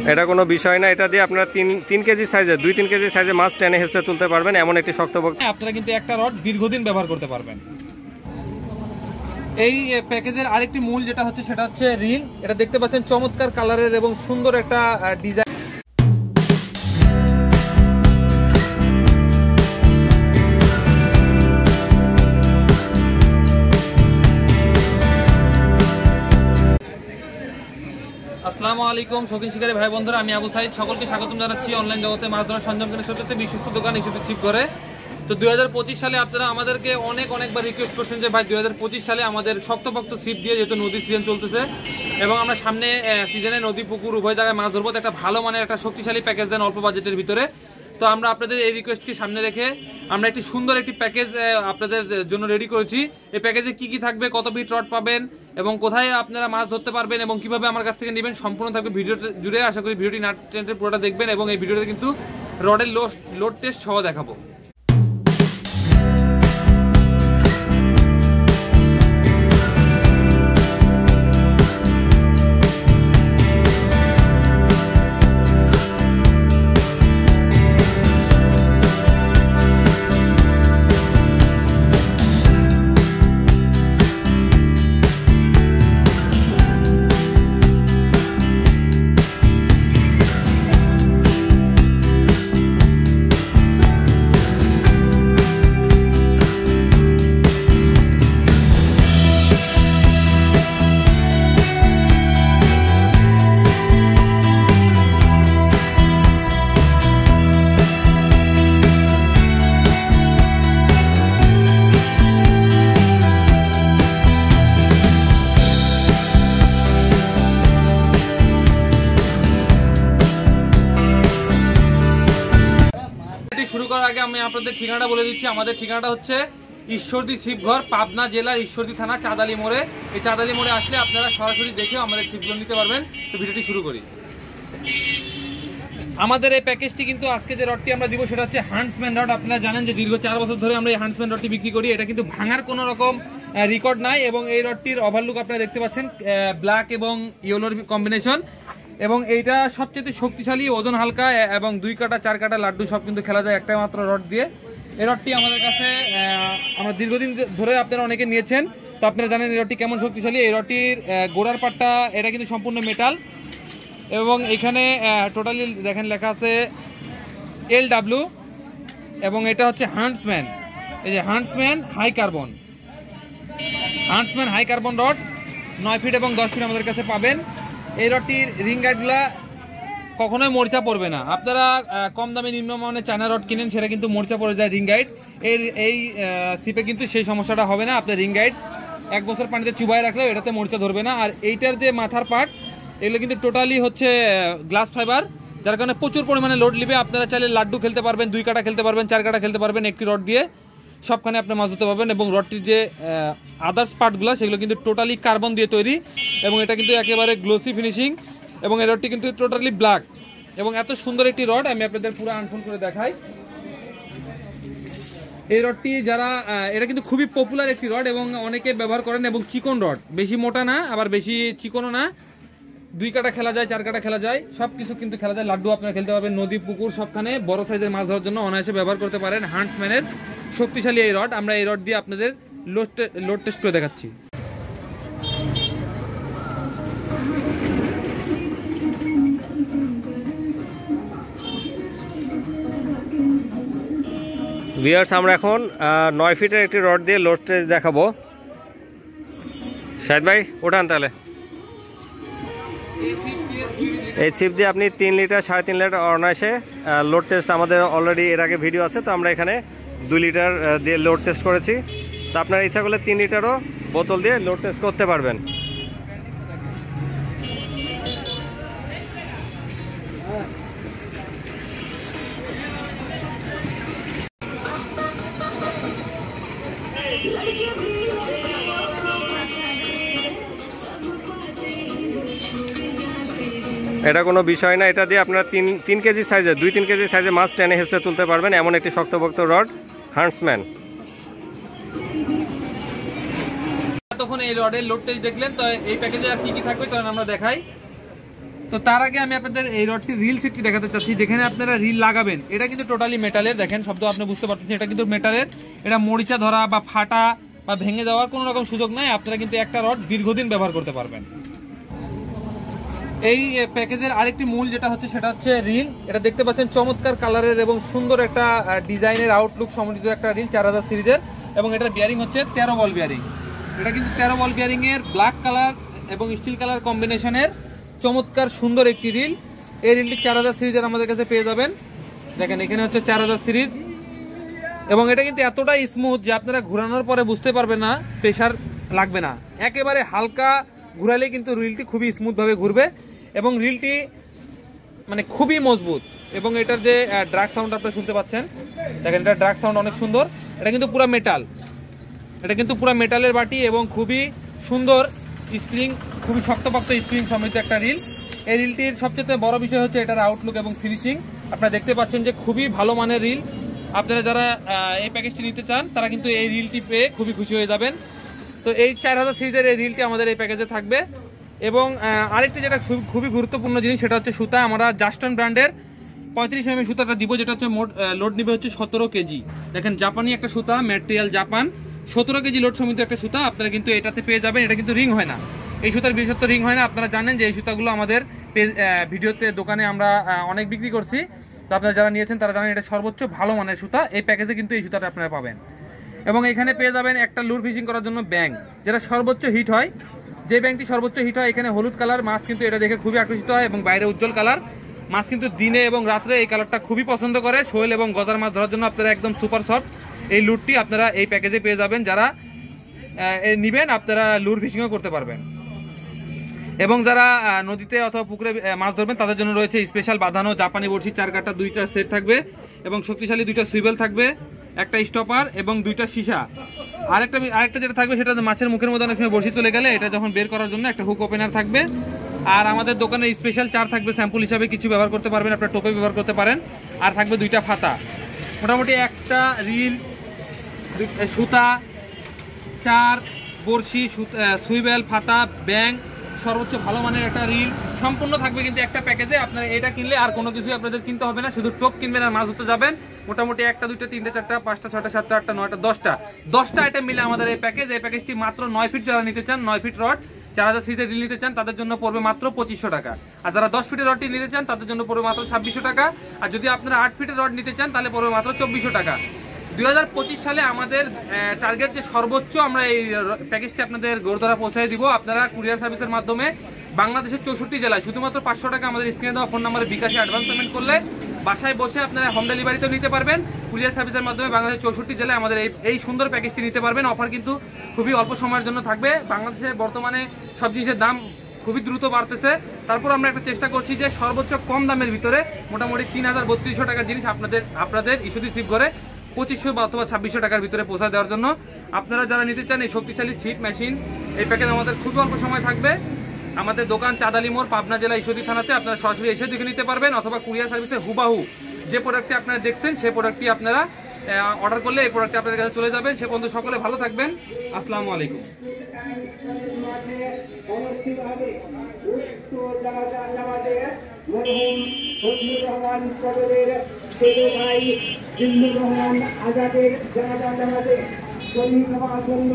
এটা কোনো বিষয় না, এটা দিয়ে আপনারা 3 কেজি সাইজে 2-3 কেজি সাইজে মাছ টেনে হেঁচড়ে তুলতে পারবেন এমন একটি শক্তপোক্ত। আপনারা কিন্তু একটা রড দীর্ঘদিন ব্যবহার করতে পারবেন। এই প্যাকেজের আরেকটি মূল যেটা হচ্ছে সেটা হচ্ছে রিল। এটা দেখতে পাচ্ছেন চমৎকার কালারের এবং সুন্দর একটা ডিজাইন। আসসালামু আলাইকুম শৌখিন শিকারী ভাই বন্ধুরা, আমি আবু সাইদ, সকলকে স্বাগতম জানাচ্ছি অনলাইন জগতে মাছ ধরার সরঞ্জাম কেনার সবচেয়ে বিশ্বস্ত দোকান হিসেবে ছিপ করে। তো 2025 সালে আপনারা আমাদেরকে অনেকবার রিকোয়েস্ট করছেন যে ভাই 2025 সালে আমাদের শক্তপোক্ত ছিপ দিয়ে, যেহেতু নদীর সিজন চলতেছে এবং আমরা সামনে সিজনে নদী পুকুর উভয় জায়গায় মাছ ধরবো, একটা ভালো মানের একটা শক্তিশালী প্যাকেজ দেন অল্প বাজেটের ভিতরে। তো আমরা আপনাদের এই রিকোয়েস্টকে সামনে রেখে আমরা একটি সুন্দর একটি প্যাকেজ আপনাদের জন্য রেডি করেছি। এই প্যাকেজে কি কি থাকবে, কত ফিট রড পাবেন এবং কোথায় আপনারা মাছ ধরতে পারবেন এবং কিভাবে আমার কাছ থেকে নেবেন, সম্পূর্ণ থাকবে ভিডিওটা জুড়ে। আশা করি ভিডিওটি না টেনে পুরোটা দেখবেন এবং এই ভিডিওতে কিন্তু রডের লোড টেস্ট সহ দেখাবো। শুরু করার আগে আমি আপনাদের ঠিকানাটা বলে দিচ্ছি। আমাদের ঠিকানাটা হচ্ছে ঈশ্বরদী ছিপঘর, পাবনা জেলার ঈশ্বরদী থানা, চাঁদালি মোড়ে। এই চাঁদালি মোড়ে আসলে আপনারা সরাসরি দেখে আমাদের ছিপগুলো নিতে পারবেন। তো ভিডিওটি শুরু করি। আমাদের এই প্যাকেজটি কিন্তু আজকে যে রডটি আমরা দিব সেটা হচ্ছে হান্টসম্যান রড। আপনারা জানেন যে দীর্ঘ 4 বছর ধরে আমরা এই হান্টসম্যান রডটি বিক্রি করি। এটা কিন্তু ভাঙার কোনো রকম রেকর্ড নাই এবং এই রডটির ওভারলুক আপনারা দেখতে পাচ্ছেন, ব্ল্যাক এবং ইয়েলোর কম্বিনেশন। এবং এইটা সবচেয়ে শক্তিশালী, ওজন হালকা এবং 2 কাটা 4 কাটা লাড্ডু সব কিন্তু খেলা যায় একটা মাত্র রড দিয়ে। এই রডটি আমাদের কাছে আমরা দীর্ঘদিন ধরে আপনারা অনেকে নিয়েছেন। তো আপনারা জানেন এই রডটি কেমন শক্তিশালী। এই রডটির গোড়ার পাটটা এটা কিন্তু সম্পূর্ণ মেটাল এবং এখানে টোটালি দেখেন লেখা আছে LW এবং এটা হচ্ছে হান্টসম্যান। এই যে Huntsman high carbon, Huntsman high carbon rod 9 feet এবং 10 ফিট আমাদের কাছে পাবেন। এই রডটির রিং গাইডগুলা কখনোই মরিচা পড়বে না। আপনারা কম দামে নিম্নমানের চায়না রড কিনেন, সেটা কিন্তু মরিচা পড়ে যায় রিং গাইড। এই সিপে কিন্তু সেই সমস্যাটা হবে না। আপনার রিং গাইড 1 বছর পানিতে চুবাই রাখলেও এটাতে মরিচা ধরবে না। আর এইটার যে মাথার পার্ট, এগুলো কিন্তু টোটালি হচ্ছে গ্লাস ফাইবার, যার কারণে প্রচুর পরিমাণে লোড নিবে। আপনারা চাইলে লাড্ডু খেলতে পারবেন, 2 কাটা খেলতে পারবেন, 4 কাটা খেলতে পারবেন একটি রড দিয়ে। সবখানে আপনি মাছ ধরতে পারবেন এবং রডটির যে আদার্স পার্টগুলো সেগুলো কিন্তু টোটালি কার্বন দিয়ে তৈরি এবং এটা কিন্তু একেবারে গ্লোসি ফিনিশিং এবং এই রডটি কিন্তু টোটালি ব্ল্যাক এবং এত সুন্দর একটি রড আমি আপনাদের পুরো আনফোন করে দেখাই। এই রডটি যারা এটা কিন্তু খুবই পপুলার একটি রড এবং অনেকে ব্যবহার করেন এবং চিকন রড, বেশি মোটা না আবার বেশি চিকনও না, 2 কাটা খেলা যায়, 4 কাটা খেলা যায়, সব কিছু কিন্তু খেলা যায়। লাড্ডু আপনারা খেলতে পারবেন, নদী পুকুর সবখানে বড় সাইজের মাছ ধরার জন্য অনায়াসে ব্যবহার করতে পারেন হান্টসম্যানের শক্তিশালী এই রড। আমরা এই রড দিয়ে আপনাদের লোড টেস্ট করে দেখাচ্ছি। ভিউয়ার্স, আমরা এখন 9 ফিটের একটি রড দিয়ে লোড টেস্ট দেখাবো। শাহিদ ভাই ওঠান তাহলে। এই ছিপ দিয়ে আপনি 3 লিটার 3.5 লিটার অনায়াসে লোড টেস্ট, আমাদের অলরেডি এর আগে ভিডিও আছে, তো আমরা এখানে 2 লিটার দিয়ে লোড টেস্ট করেছি। তো আপনারা ইচ্ছা করলে 3 লিটারও বোতল দিয়ে লোড টেস্ট করতে পারবেন। এটা কোনো বিষয় না, এটা দিয়ে আপনারা 3 কেজি সাইজে 2-3 কেজি সাইজে মাছ টেনে হেঁচড়ে তুলতে পারবেন এমন একটি শক্তপোক্ত রড হান্টসম্যান। তখন এই রডের লোড টেস্ট দেখলেন, তো এই প্যাকেজে আর কি কি থাকবে চলেন আমরা দেখাই। তো তার আগে আমি আপনাদের এই রডটির রিল সিটটি দেখাতে চাচ্ছি, যেখানে আপনারা রিল লাগাবেন। এটা কিন্তু টোটালি মেটালের, দেখেন শব্দ আপনি বুঝতে পারতেছেন, এটা কিন্তু মেটালের। এটা মরিচা ধরা বা ফাটা বা ভেঙে যাওয়ার কোনো রকম সুযোগ নাই। আপনারা কিন্তু একটা রড দীর্ঘদিন ব্যবহার করতে পারবেন। এই প্যাকেজের আরেকটি মূল যেটা হচ্ছে সেটা হচ্ছে রিল। এটা দেখতে পাচ্ছেন চমৎকার কালারের এবং সুন্দর একটা ডিজাইনের আউটলুক সমন্বিত একটা রিল 4000 সিরিজের, এবং এটার বিয়ারিং হচ্ছে 13 বল বিয়ারিং। এটা কিন্তু 13 বল বিয়ারিং এর ব্ল্যাক কালার এবং স্টিল কালার কম্বিনেশনের চমৎকার সুন্দর একটি রিল। এই রিলটি 4000 সিরিজের আমাদের কাছে পেয়ে যাবেন। দেখেন এখানে হচ্ছে 4000 সিরিজ, এবং এটা কিন্তু এতটাই স্মুথ যে আপনারা ঘোরানোর পরে বুঝতে পারবেন না, প্রেশার লাগবে না। একেবারে হালকা ঘুরালে কিন্তু রিলটি খুবই স্মুথভাবে ঘুরবে, এবং রিলটি মানে খুবই মজবুত। এবং এটার যে ড্রাগ সাউন্ড আপনারা শুনতে পাচ্ছেন, দেখেন এটা ড্রাগ সাউন্ড অনেক সুন্দর। এটা কিন্তু পুরো মেটাল, এটা কিন্তু পুরো মেটালের বাটি এবং খুবই সুন্দর স্প্রিং, খুবই শক্তপোক্ত স্প্রিং সমৃদ্ধ একটা রিল। এই রিলটির সবচেয়ে বড় বিষয় হচ্ছে এটার আউটলুক এবং ফিনিশিং। আপনারা দেখতে পাচ্ছেন যে খুবই ভালো মানের রিল। আপনারা যারা এই প্যাকেজটি নিতে চান তারা কিন্তু এই রিলটি পেয়ে খুবই খুশি হয়ে যাবেন। তো এই 4000 সিরিজের এই রিলটি আমাদের এই প্যাকেজে থাকবে। এবং আরেকটি যেটা খুবই গুরুত্বপূর্ণ জিনিস সেটা হচ্ছে সুতা। আমরা জাস্টন ব্র্যান্ডের 35 mm সুতাটা দিব, যেটা হচ্ছে মোট লোড নিবে হচ্ছে 17 কেজি। দেখেন জাপানি একটা সুতা, material Japan, 17 KG load Samit একটা সুতা আপনারা কিন্তু এটাতে পেয়ে যাবেন। এটা কিন্তু রিং হয় না, এই সুতার বিশেষত্ব রিং হয় না। আপনারা জানেন যে এই সুতাগুলো আমাদের ভিডিওতে দোকানে আমরা অনেক বিক্রি করছি। তো আপনারা যারা নিয়েছেন তারা জানেন এটা সর্বোচ্চ ভালো মানের সুতা। এই প্যাকেজে কিন্তু এই সুতাটা আপনারা পাবেন। এবং এখানে পেয়ে যাবেন একটা লুর ফিশিং করার জন্য ব্যাঙ, যেটা সর্বোচ্চ হিট হয়। যে ব্যাংকটি সর্বোচ্চ হিট হয়, এখানে হলুদ কালার মাছ কিন্তু এটা দেখে খুবই আকর্ষিত হয়, এবং বাইরে উজ্জ্বল কালার মাছ কিন্তু দিনে এবং রাত্রে এই কালারটা খুবই পছন্দ করে। শোল এবং গজার মাছ ধরার জন্য আপনারা একদম সুপার সফট এই লুরটি আপনারা এই প্যাকেজে পেয়ে যাবেন। যারা নিবেন আপনারা লুর ফিশিংও করতে পারবেন। এবং যারা নদীতে অথবা পুকুরে মাছ ধরবেন তাদের জন্য রয়েছে স্পেশাল বাঁধানো জাপানি বড়শি 4 কাটা 2টা সেট থাকবে, এবং শক্তিশালী 2টা সুইবেল থাকবে, একটা স্টপার এবং 2টা সীসা। আরেকটা যেটা থাকবে সেটা মাছের মুখের মধ্যে অনেক সময় বড়শি চলে গেলে এটা যখন বের করার জন্য একটা হুক ওপেনার থাকবে। আর আমাদের দোকানে স্পেশাল চার থাকবে, স্যাম্পল হিসাবে কিছু ব্যবহার করতে পারবেন, আপনার টোপে ব্যবহার করতে পারেন। আর থাকবে 2টা ফাতা। মোটামুটি একটা রিল, সুতা, 4 বড়শি, সুইবেল, ফাতা, ব্যাং, সর্বোচ্চ ভালো মানের একটা রিল সম্পূর্ণ থাকবে কিন্তু একটা প্যাকেজে। আপনারা এটা কিনলে আর কোনো কিছুই আপনাদের কিনতে হবে না, শুধু টোপ কিনবেন আর মাছ ধরতে যাবেন। মোটামুটি 1টা 2টা 3টা 4টা 5টা 6টা 7টা 8টা 9টা 10টা আইটেম মিলে আমাদের এই প্যাকেজ। এই প্যাকেজটি মাত্র 9 ফিট যারা নিতে চান, 9 ফিট রড 4000 সিরিজের রিল নিতে চান তাদের জন্য পড়বে মাত্র 2500 টাকা। আর যারা 10 ফিটের রডটি নিতে চান তাদের জন্য পড়বে মাত্র 2600 টাকা। আর যদি আপনারা 8 ফিটের রড নিতে চান তাহলে পড়বে মাত্র 2400 টাকা। 2025 সালে আমাদের টার্গেট যে সর্বোচ্চ আমরা এই প্যাকেজটি আপনাদের গড়ধরা পৌঁছায় দিব। আপনারা কুরিয়ার সার্ভিসের মাধ্যমে বাংলাদেশের 64 জেলায় শুধুমাত্র 500 টাকা আমাদের স্ক্রিনে দেওয়া ফোন নাম্বারে বিকাশে অ্যাডভান্স পেমেন্ট করলে বাসায় বসে আপনারা হোম ডেলিভারিতেও নিতে পারবেন। কুরিয়ার সার্ভিসের মাধ্যমে বাংলাদেশের 64 জেলায় আমাদের এই সুন্দর প্যাকেজটি নিতে পারবেন। অফার কিন্তু খুবই অল্প সময়ের জন্য থাকবে। বাংলাদেশে বর্তমানে সব জিনিসের দাম খুবই দ্রুত বাড়তেছে, তারপর আমরা একটা চেষ্টা করছি যে সর্বোচ্চ কম দামের ভিতরে মোটামুটি 3300 টাকার জিনিস আপনাদের ইস্যু রিসিভ করে 2500 বা অথবা 2600 টাকার ভিতরে পৌঁছা দেওয়ার জন্য। আপনারা যারা নিতে চান এই শক্তিশালী ছিপ মেশিন, এই প্যাকেজ আমাদের খুব অল্প সময় থাকবে। আমাদের দোকান চাঁদালি মোড়, পাবনা জেলা, ঈশ্বরদী থানাতে। আপনারা সরাসরি এসে দেখে নিতে পারবেন, অথবা কুরিয়ার সার্ভিসে হুবাহু যে প্রোডাক্টটি আপনারা দেখছেন সেই প্রোডাক্টটি আপনারা অর্ডার করলে এই প্রোডাক্টটি আপনাদের কাছে চলে যাবেন। সে পর্যন্ত সকলে ভালো থাকবেন। আসসালামু আলাইকুম। আজাদের জানাজা নামাজে শহীদ হওয়ার জন্য